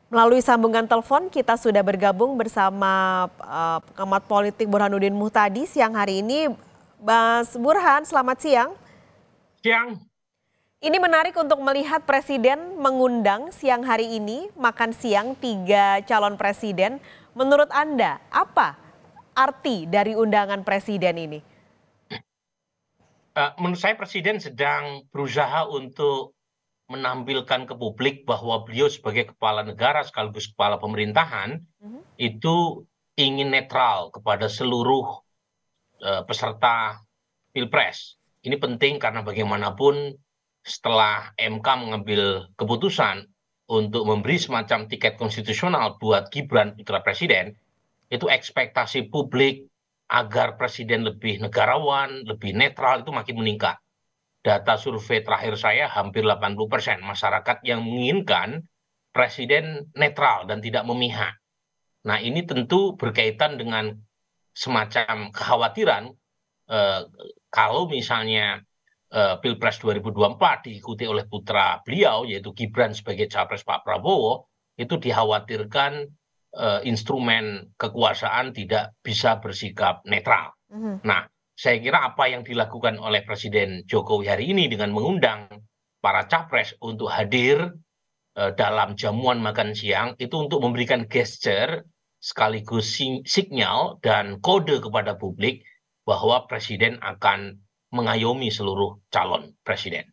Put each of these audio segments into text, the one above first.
Melalui sambungan telepon kita sudah bergabung bersama pengamat politik Burhanuddin Muhtadi siang hari ini. Mas Burhan, selamat siang. Siang. Ini menarik untuk melihat Presiden mengundang siang hari ini makan siang 3 calon presiden. Menurut Anda, apa arti dari undangan Presiden ini? Menurut saya Presiden sedang berusaha untuk menampilkan ke publik bahwa beliau sebagai kepala negara sekaligus kepala pemerintahan Mhm. itu ingin netral kepada seluruh peserta Pilpres. Ini penting karena bagaimanapun setelah MK mengambil keputusan untuk memberi semacam tiket konstitusional buat Gibran putra presiden, itu ekspektasi publik agar presiden lebih negarawan, lebih netral itu makin meningkat. Data survei terakhir saya hampir 80% masyarakat yang menginginkan presiden netral dan tidak memihak. Nah, ini tentu berkaitan dengan semacam kekhawatiran eh, kalau misalnya Pilpres 2024 diikuti oleh putra beliau yaitu Gibran sebagai capres Pak Prabowo, itu dikhawatirkan instrumen kekuasaan tidak bisa bersikap netral. Mhm. Nah, saya kira apa yang dilakukan oleh Presiden Jokowi hari ini dengan mengundang para capres untuk hadir dalam jamuan makan siang itu untuk memberikan gesture sekaligus sinyal dan kode kepada publik bahwa presiden akan mengayomi seluruh calon presiden.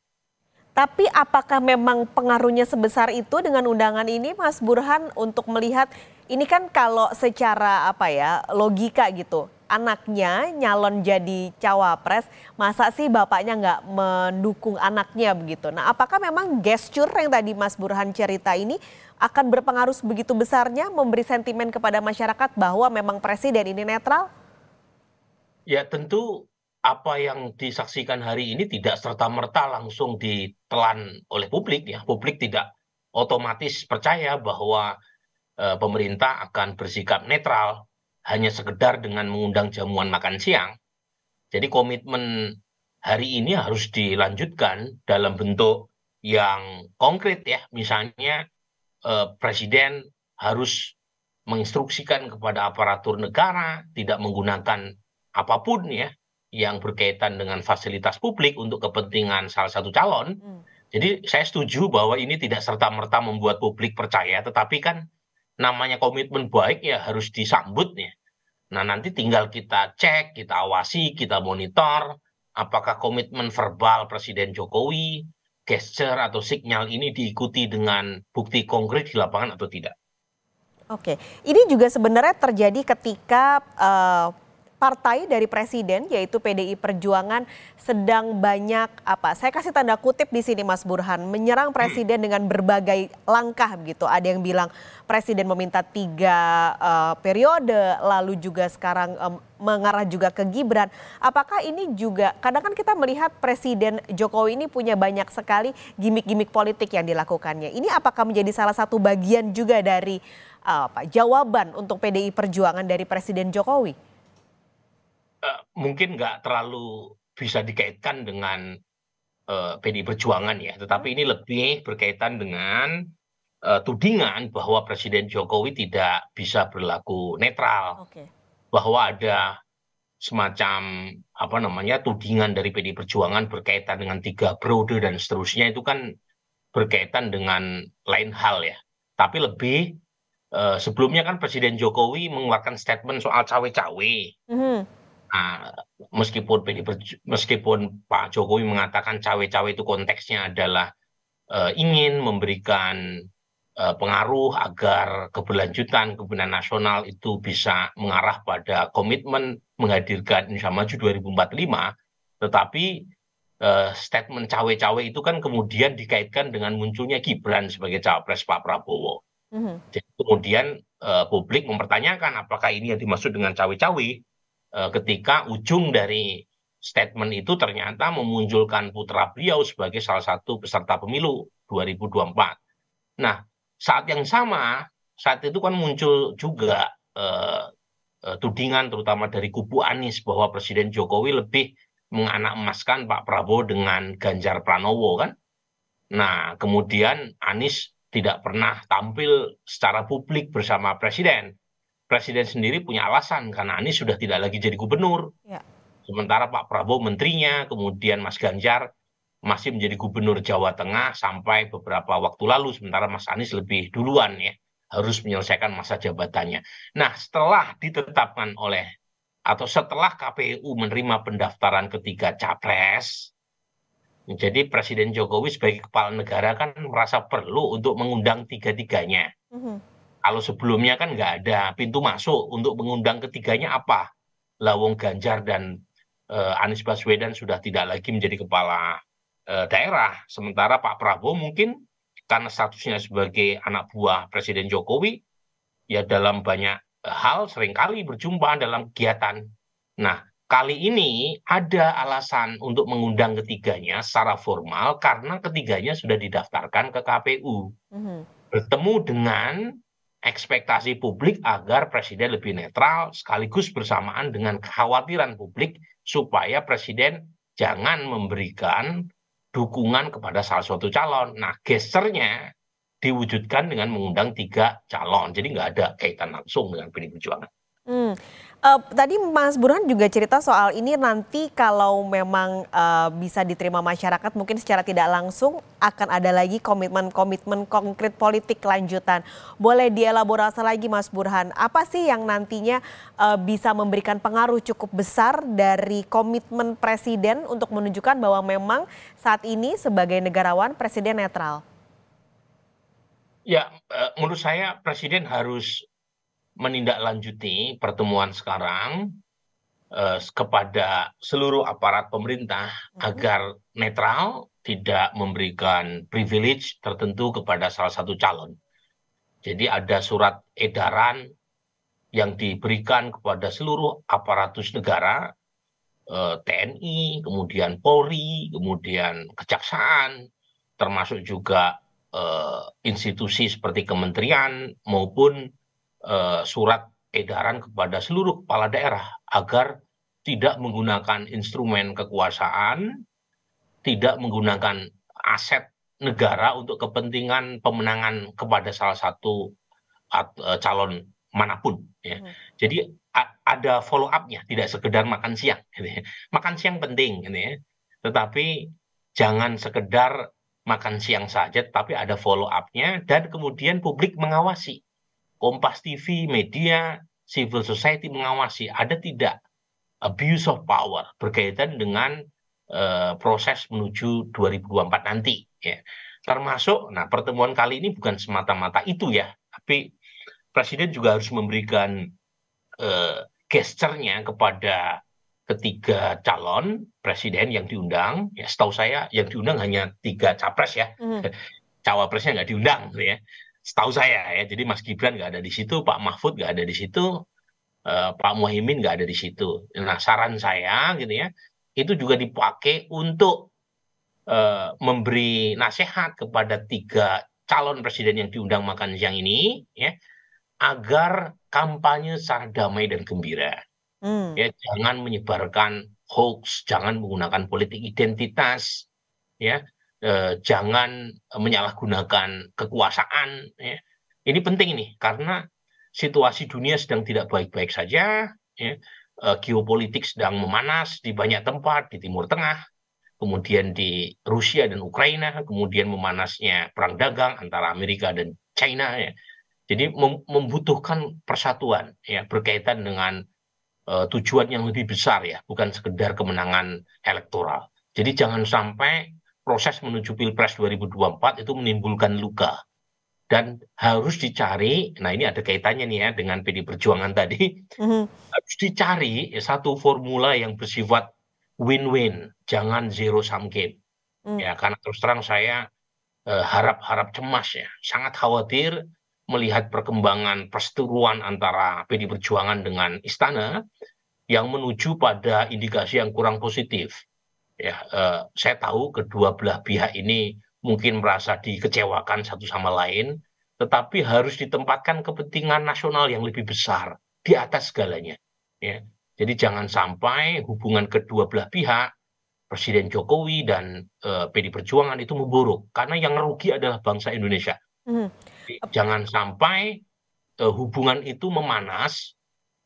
Tapi apakah memang pengaruhnya sebesar itu dengan undangan ini, Mas Burhan, untuk melihat ini kan kalau secara apa ya logika gitu, anaknya nyalon jadi cawapres, masa sih bapaknya nggak mendukung anaknya begitu? Nah, apakah memang gesture yang tadi Mas Burhan cerita ini akan berpengaruh begitu besarnya memberi sentimen kepada masyarakat bahwa memang presiden ini netral? Ya tentu apa yang disaksikan hari ini tidak serta-merta langsung ditelan oleh publik ya. Publik tidak otomatis percaya bahwa pemerintah akan bersikap netral hanya sekedar dengan mengundang jamuan makan siang. Jadi komitmen hari ini harus dilanjutkan dalam bentuk yang konkret ya. Misalnya presiden harus menginstruksikan kepada aparatur negara tidak menggunakan apapun ya yang berkaitan dengan fasilitas publik untuk kepentingan salah satu calon. Hmm. Jadi saya setuju bahwa ini tidak serta-merta membuat publik percaya, tetapi kan namanya komitmen baik ya harus disambut ya. Nah, nanti tinggal kita cek, kita awasi, kita monitor apakah komitmen verbal Presiden Jokowi, gesture atau sinyal ini diikuti dengan bukti konkret di lapangan atau tidak. Oke, ini juga sebenarnya terjadi ketika partai dari presiden yaitu PDI Perjuangan sedang banyak apa? Saya kasih tanda kutip di sini Mas Burhan, menyerang presiden dengan berbagai langkah begitu. Ada yang bilang presiden meminta 3 periode, lalu juga sekarang mengarah juga ke Gibran. Apakah ini juga kadang kan kita melihat Presiden Jokowi ini punya banyak sekali gimmick-gimmick politik yang dilakukannya. Ini apakah menjadi salah satu bagian juga dari jawaban untuk PDI Perjuangan dari Presiden Jokowi? Mungkin nggak terlalu bisa dikaitkan dengan PDI Perjuangan ya, tetapi ini lebih berkaitan dengan tudingan bahwa Presiden Jokowi tidak bisa berlaku netral, Oke. bahwa ada semacam apa namanya tudingan dari PDI Perjuangan berkaitan dengan 3 periode dan seterusnya itu kan berkaitan dengan lain hal ya. Tapi lebih sebelumnya kan Presiden Jokowi mengeluarkan statement soal cawe-cawe. Mhm. Nah, meskipun Pak Jokowi mengatakan cawe-cawe itu konteksnya adalah ingin memberikan pengaruh agar keberlanjutan kepemimpinan nasional itu bisa mengarah pada komitmen menghadirkan Indonesia Maju 2045, tetapi statement cawe-cawe itu kan kemudian dikaitkan dengan munculnya Gibran sebagai cawapres Pak Prabowo. Mhm. Jadi kemudian publik mempertanyakan apakah ini yang dimaksud dengan cawe-cawe ketika ujung dari statement itu ternyata memunculkan putra beliau sebagai salah satu peserta pemilu 2024. Nah, saat yang sama, saat itu kan muncul juga tudingan terutama dari kubu Anies bahwa Presiden Jokowi lebih menganak emaskan Pak Prabowo dengan Ganjar Pranowo kan. Nah, kemudian Anies tidak pernah tampil secara publik bersama presiden. Presiden sendiri punya alasan karena Anies sudah tidak lagi jadi gubernur. Ya. Sementara Pak Prabowo menterinya, kemudian Mas Ganjar masih menjadi gubernur Jawa Tengah sampai beberapa waktu lalu, sementara Mas Anies lebih duluan ya, harus menyelesaikan masa jabatannya. Nah, setelah ditetapkan oleh atau setelah KPU menerima pendaftaran ketiga capres, jadi Presiden Jokowi sebagai kepala negara kan merasa perlu untuk mengundang tiga-tiganya. Mhm. Kalau sebelumnya kan nggak ada pintu masuk untuk mengundang ketiganya apa? Lawong Ganjar dan Anies Baswedan sudah tidak lagi menjadi kepala daerah. Sementara Pak Prabowo mungkin karena statusnya sebagai anak buah Presiden Jokowi, ya dalam banyak hal seringkali berjumpa dalam kegiatan. Nah, kali ini ada alasan untuk mengundang ketiganya secara formal karena ketiganya sudah didaftarkan ke KPU. Mhm. Bertemu dengan ekspektasi publik agar presiden lebih netral sekaligus bersamaan dengan kekhawatiran publik supaya presiden jangan memberikan dukungan kepada salah satu calon. Nah, gesternya diwujudkan dengan mengundang tiga calon. Jadi nggak ada kaitan langsung dengan PDI Perjuangan. Hmm, tadi Mas Burhan juga cerita soal ini nanti kalau memang, bisa diterima masyarakat mungkin secara tidak langsung akan ada lagi komitmen-komitmen konkret politik lanjutan. Boleh dielaborasi lagi Mas Burhan, apa sih yang nantinya, bisa memberikan pengaruh cukup besar dari komitmen presiden untuk menunjukkan bahwa memang saat ini sebagai negarawan presiden netral? Ya, menurut saya presiden harus menindaklanjuti pertemuan sekarang kepada seluruh aparat pemerintah Mhm. agar netral, tidak memberikan privilege tertentu kepada salah satu calon. Jadi ada surat edaran yang diberikan kepada seluruh aparatus negara, TNI, kemudian Polri, kemudian Kejaksaan, termasuk juga institusi seperti kementerian maupun surat edaran kepada seluruh kepala daerah agar tidak menggunakan instrumen kekuasaan, tidak menggunakan aset negara untuk kepentingan pemenangan kepada salah satu calon manapun ya. Mhm. Jadi ada follow up-nya, tidak sekedar makan siang gitu ya. Makan siang penting gitu ya. Tetapi jangan sekedar makan siang saja, tapi ada follow up-nya dan kemudian publik mengawasi. Kompas TV, media, civil society mengawasi ada tidak abuse of power berkaitan dengan proses menuju 2024 nanti ya. Termasuk nah pertemuan kali ini bukan semata-mata itu ya, tapi presiden juga harus memberikan gesturnya kepada ketiga calon presiden yang diundang ya. Setahu saya yang diundang hanya tiga capres ya. Mhm. Cawapresnya nggak diundang gitu ya, setahu saya ya. Jadi Mas Gibran nggak ada di situ, Pak Mahfud nggak ada di situ, Pak Muhaimin nggak ada di situ. Nah, saran saya gitu ya, itu juga dipakai untuk memberi nasihat kepada tiga calon presiden yang diundang makan siang ini, ya, agar kampanye secara damai dan gembira. Mmm. Ya, jangan menyebarkan hoax, jangan menggunakan politik identitas, ya, jangan menyalahgunakan kekuasaan. Ya. Ini penting ini karena situasi dunia sedang tidak baik-baik saja, ya. Geopolitik sedang memanas di banyak tempat di Timur Tengah, kemudian di Rusia dan Ukraina, kemudian memanasnya perang dagang antara Amerika dan China. Ya. Jadi membutuhkan persatuan ya berkaitan dengan tujuan yang lebih besar ya, bukan sekedar kemenangan elektoral. Jadi jangan sampai proses menuju Pilpres 2024 itu menimbulkan luka dan harus dicari. Nah, ini ada kaitannya nih ya dengan PD Perjuangan tadi. Mhm. Harus dicari satu formula yang bersifat win-win, jangan zero sum game. Mmm. Ya, karena terus terang saya harap-harap cemas ya, sangat khawatir melihat perkembangan perseteruan antara PD Perjuangan dengan Istana yang menuju pada indikasi yang kurang positif. Ya, saya tahu kedua belah pihak ini mungkin merasa dikecewakan satu sama lain, tetapi harus ditempatkan kepentingan nasional yang lebih besar di atas segalanya. Ya. Jadi jangan sampai hubungan kedua belah pihak, Presiden Jokowi dan PD Perjuangan itu memburuk, karena yang rugi adalah bangsa Indonesia. Mhm. Jangan sampai hubungan itu memanas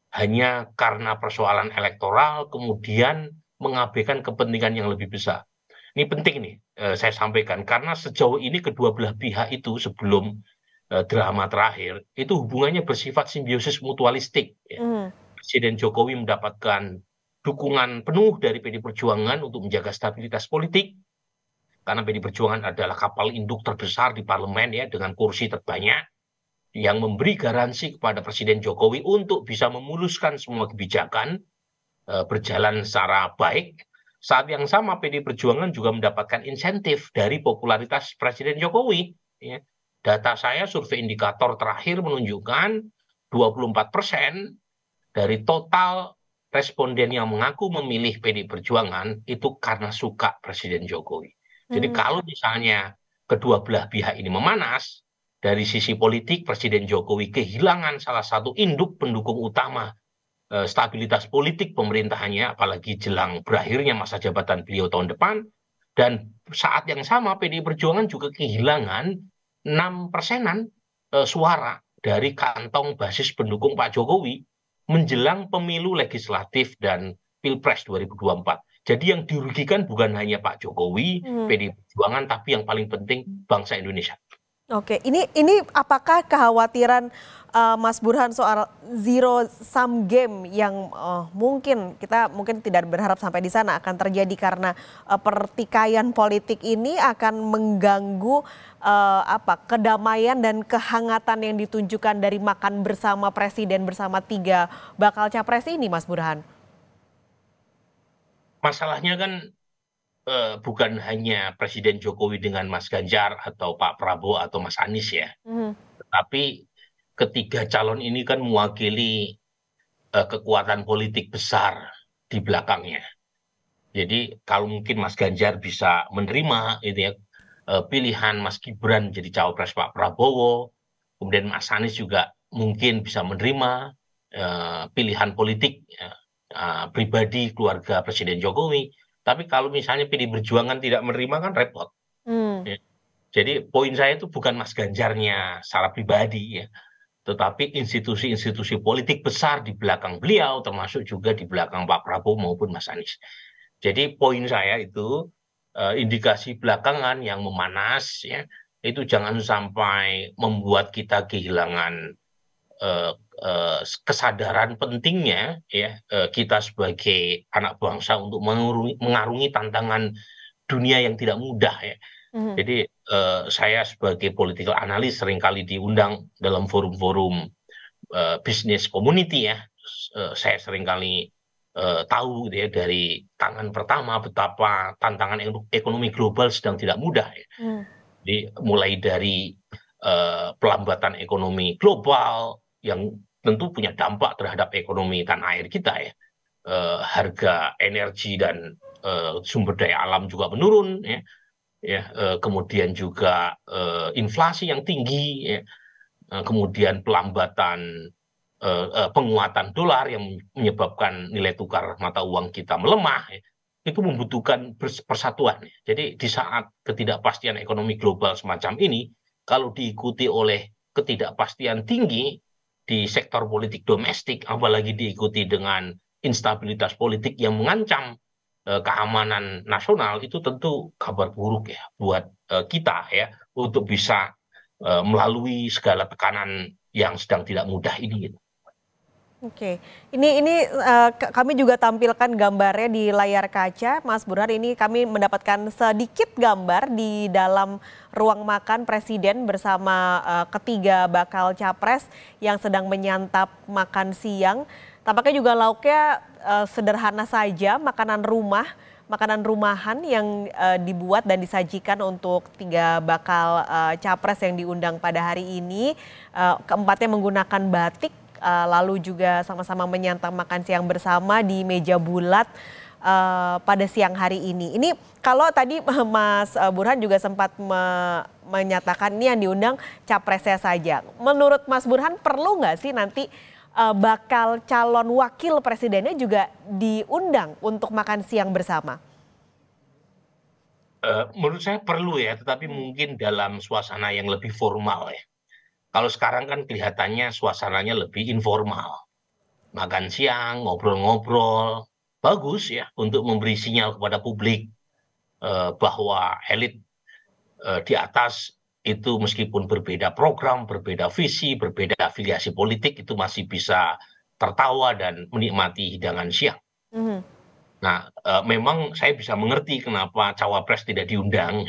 hanya karena persoalan elektoral, kemudian mengabaikan kepentingan yang lebih besar. Ini penting nih, saya sampaikan, karena sejauh ini kedua belah pihak itu sebelum drama terakhir, itu hubungannya bersifat simbiosis mutualistik. Ya. Mhm. Presiden Jokowi mendapatkan dukungan penuh dari PD Perjuangan untuk menjaga stabilitas politik, karena PD Perjuangan adalah kapal induk terbesar di parlemen ya, dengan kursi terbanyak, yang memberi garansi kepada Presiden Jokowi untuk bisa memuluskan semua kebijakan berjalan secara baik. Saat yang sama PD Perjuangan juga mendapatkan insentif dari popularitas Presiden Jokowi. Ya. Data saya survei indikator terakhir menunjukkan 24% dari total responden yang mengaku memilih PD Perjuangan itu karena suka Presiden Jokowi. Jadi Mmm. kalau misalnya kedua belah pihak ini memanas, dari sisi politik Presiden Jokowi kehilangan salah satu induk pendukung utama stabilitas politik pemerintahannya, apalagi jelang berakhirnya masa jabatan beliau tahun depan, dan saat yang sama PDI Perjuangan juga kehilangan 6%-an suara dari kantong basis pendukung Pak Jokowi menjelang pemilu legislatif dan Pilpres 2024. Jadi yang dirugikan bukan hanya Pak Jokowi, Mhm. PDI Perjuangan, tapi yang paling penting bangsa Indonesia. Oke, ini apakah kekhawatiran, Mas Burhan soal zero sum game yang, mungkin tidak berharap sampai di sana akan terjadi karena, pertikaian politik ini akan mengganggu, kedamaian dan kehangatan yang ditunjukkan dari makan bersama presiden bersama 3 bakal capres ini, Mas Burhan? Masalahnya kan bukan hanya Presiden Jokowi dengan Mas Ganjar atau Pak Prabowo atau Mas Anies ya, Mhm. tetapi ketiga calon ini kan mewakili kekuatan politik besar di belakangnya. Jadi kalau mungkin Mas Ganjar bisa menerima itu ya, pilihan Mas Gibran jadi cawapres Pak Prabowo, kemudian Mas Anies juga mungkin bisa menerima pilihan politik pribadi keluarga Presiden Jokowi. Tapi kalau misalnya PD Perjuangan tidak menerima kan repot. Mmm. Ya. Jadi poin saya itu bukan Mas Ganjarnya secara pribadi ya, tetapi institusi-institusi politik besar di belakang beliau, termasuk juga di belakang Pak Prabowo maupun Mas Anies. Jadi poin saya itu indikasi belakangan yang memanas ya, itu jangan sampai membuat kita kehilangan eh, kesadaran pentingnya ya, kita sebagai anak bangsa untuk mengarungi tantangan dunia yang tidak mudah ya. Mhm. Jadi saya sebagai political analyst seringkali diundang dalam forum-forum bisnis community ya. Saya seringkali tahu gitu ya dari tangan pertama betapa tantangan ekonomi global sedang tidak mudah ya. Mmm. Jadi mulai dari pelambatan ekonomi global yang tentu punya dampak terhadap ekonomi tanah air kita ya. Harga energi dan sumber daya alam juga menurun ya. Kemudian juga inflasi yang tinggi ya. Kemudian pelambatan penguatan dolar yang menyebabkan nilai tukar mata uang kita melemah, ya, itu membutuhkan persatuan. Ya. Jadi di saat ketidakpastian ekonomi global semacam ini, kalau diikuti oleh ketidakpastian tinggi di sektor politik domestik, apalagi diikuti dengan instabilitas politik yang mengancam keamanan nasional, itu tentu kabar buruk ya buat kita ya untuk bisa melalui segala tekanan yang sedang tidak mudah ini. Gitu. Oke, ini kami juga tampilkan gambarnya di layar kaca, Mas Burhan. Ini kami mendapatkan sedikit gambar di dalam ruang makan Presiden bersama ketiga bakal capres yang sedang menyantap makan siang. Tampaknya juga lauknya sederhana saja, makanan rumahan yang dibuat dan disajikan untuk tiga bakal capres yang diundang pada hari ini. Keempatnya menggunakan batik. Lalu juga sama-sama menyantap makan siang bersama di meja bulat pada siang hari ini. Ini kalau tadi Mas Burhan juga sempat menyatakan ini yang diundang capresnya saja. Menurut Mas Burhan perlu nggak sih nanti bakal calon wakil presidennya juga diundang untuk makan siang bersama? Menurut saya perlu ya, tetapi Hmm. mungkin dalam suasana yang lebih formal ya. Kalau sekarang kan kelihatannya suasananya lebih informal. Makan siang, ngobrol-ngobrol, bagus ya untuk memberi sinyal kepada publik bahwa elit di atas itu meskipun berbeda program, berbeda visi, berbeda afiliasi politik itu masih bisa tertawa dan menikmati hidangan siang. Mhm. Nah, memang saya bisa mengerti kenapa cawapres tidak diundang,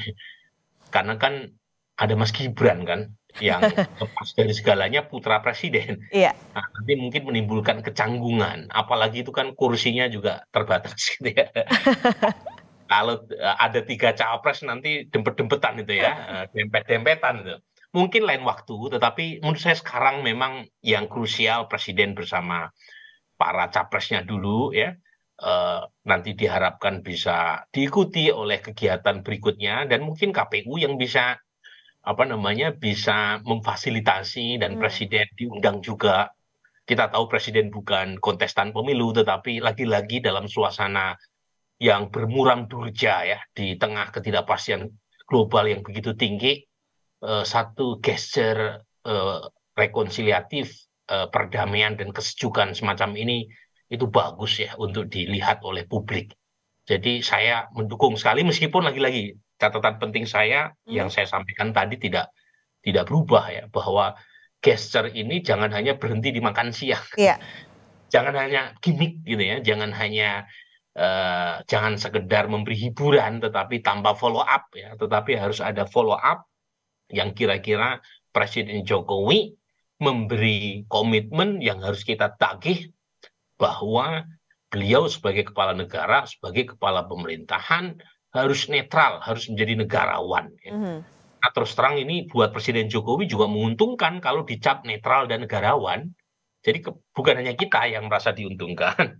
karena kan ada Mas Gibran kan, yang lepas dari segalanya putra presiden. Iya. Nah, nanti mungkin menimbulkan kecanggungan, apalagi itu kan kursinya juga terbatas gitu ya. Kalau ada 3 cawapres nanti dempet-dempetan itu ya, dempet-dempetan itu. Mungkin lain waktu, tetapi menurut saya sekarang memang yang krusial presiden bersama para capresnya dulu ya, nanti diharapkan bisa diikuti oleh kegiatan berikutnya dan mungkin KPU yang bisa apa namanya bisa memfasilitasi dan Hmm. presiden diundang juga. Kita tahu presiden bukan kontestan pemilu, tetapi lagi-lagi dalam suasana yang bermuram durja ya di tengah ketidakpastian global yang begitu tinggi, satu gesture rekonsiliatif, perdamaian dan kesejukan semacam ini itu bagus ya untuk dilihat oleh publik. Jadi saya mendukung sekali meskipun lagi-lagi catatan penting saya yang Mhm. saya sampaikan tadi tidak berubah ya bahwa gesture ini jangan hanya berhenti di makan siang, Iya. jangan hanya gimmick gitu ya, jangan sekedar memberi hiburan tetapi tanpa follow up ya, tetapi harus ada follow up yang kira-kira Presiden Jokowi memberi komitmen yang harus kita tagih bahwa beliau sebagai kepala negara, sebagai kepala pemerintahan harus netral, harus menjadi negarawan. Ya. Mhm. Nah, terus terang ini buat Presiden Jokowi juga menguntungkan kalau dicap netral dan negarawan. Jadi bukan hanya kita yang merasa diuntungkan,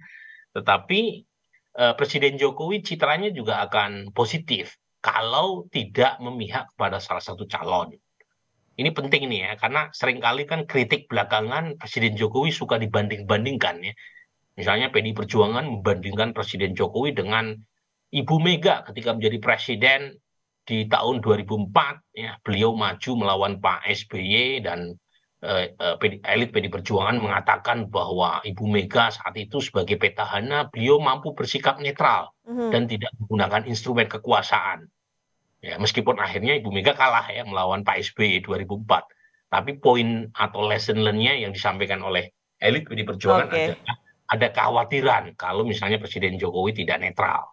tetapi Presiden Jokowi citranya juga akan positif kalau tidak memihak kepada salah satu calon. Ini penting nih ya, karena seringkali kan kritik belakangan Presiden Jokowi suka dibanding-bandingkan ya. Misalnya PDI Perjuangan membandingkan Presiden Jokowi dengan Ibu Mega ketika menjadi presiden di tahun 2004 ya, beliau maju melawan Pak SBY dan elit PD Perjuangan mengatakan bahwa Ibu Mega saat itu sebagai petahana beliau mampu bersikap netral Mhm. dan tidak menggunakan instrumen kekuasaan. Ya, meskipun akhirnya Ibu Mega kalah ya melawan Pak SBY 2004. Tapi poin atau lesson learn-nya yang disampaikan oleh elit PD Perjuangan Oke. adalah ada kekhawatiran kalau misalnya Presiden Jokowi tidak netral.